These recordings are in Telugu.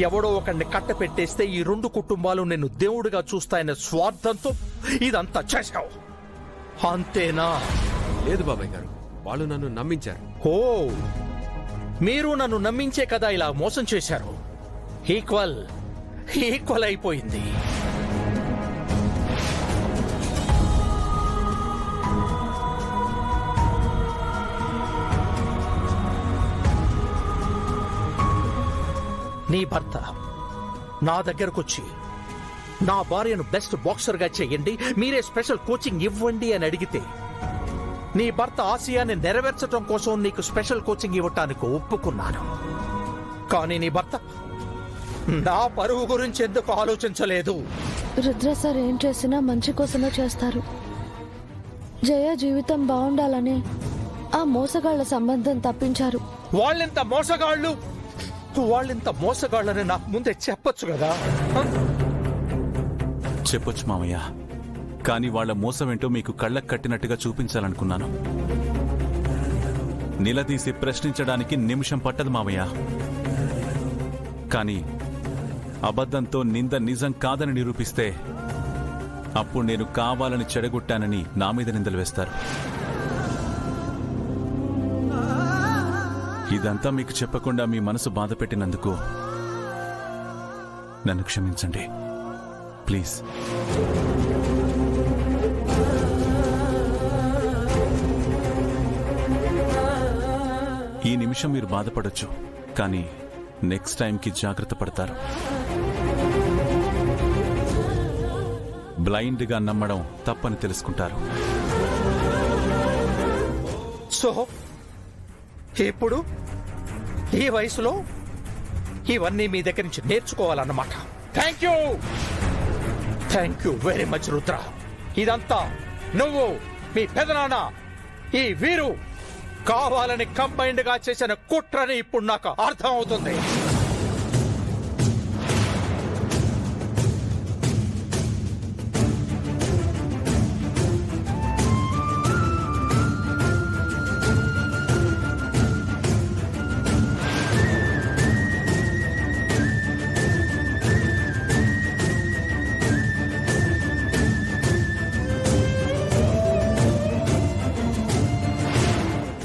ఎవడో ఒకడిని కట్టపెట్టేస్తే ఈ రెండు కుటుంబాలు నిన్ను దేవుడిగా చూస్తాయనే స్వార్థంతో ఇదంతా చేశావు అంతేనా? లేదు బాబాయ్ గారు, వాళ్ళు నన్ను నమ్మించారు. ఓ, మీరు నన్ను నమ్మించే కదా ఇలా మోసం చేశారు. ఈక్వల్ ఈక్వల్ అయిపోయింది. నీ భర్త నా దగ్గరకొచ్చి నా భార్యను బెస్ట్ బాక్సర్గా చేయండి, మీరే స్పెషల్ కోచింగ్ ఇవ్వండి అని అడిగితే నీ భర్త ఆశయాన్ని నెరవేర్చడం కోసం నీకు స్పెషల్ కోచింగ్ ఇవ్వటానికి ఒప్పుకున్నాను. కానీ నీ భర్త నా పరువు గురించి ఎందుకు ఆలోచించలేదు? రుద్ర సార్ ఏం చేసినా మంచి కోసమే చేస్తారు. జయ జీవితం బాగుండాలని ఆ మోసగాళ్ల సంబంధం తప్పించారు. వాళ్ళింత మోసగాళ్ళని నాకు ముందే చెప్పొచ్చు కదా. చెప్పొచ్చు మామయ్య, కానీ వాళ్ల మోసమేంటో మీకు కళ్ళకు కట్టినట్టుగా చూపించాలనుకున్నాను. నిలదీసి ప్రశ్నించడానికి నిమిషం పట్టదు మామయ్య. కానీ అబద్ధంతో నింద నిజం కాదని నిరూపిస్తే అప్పుడు నేను కావాలని చెడగొట్టానని నా మీద నిందలు వేస్తారు. ఇదంతా మీకు చెప్పకుండా మీ మనసు బాధ పెట్టినందుకు నన్ను క్షమించండి ప్లీజ్. ఈ నిమిషం మీరు బాధపడొచ్చు, కానీ నెక్స్ట్ టైంకి జాగ్రత్త పడతారు. బ్లైండ్గా నమ్మడం తప్పని తెలుసుకుంటారు. సో ఇప్పుడు ఈ వయసులో ఇవన్నీ మీ దగ్గర నుంచి నేర్చుకోవాలన్నమాట. Thank you very much Rudra. ఇదంతా నువ్వు, మీ పెదనాన్న, ఈ వీరు కావాలని కంబైన్డ్ గా చేసిన కుట్రని ఇప్పుడు నాకు అర్థం అవుతుంది.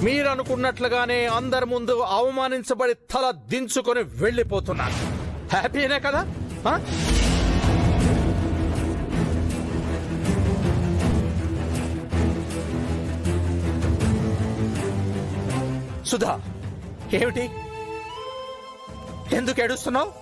మీరనుకున్నట్లుగానే అందరి ముందు అవమానించబడి తల దించుకొని వెళ్ళిపోతున్నాను. హ్యాపీనే కదా? సుధా, ఏమిటి? ఎందుకు ఏడుస్తున్నావు?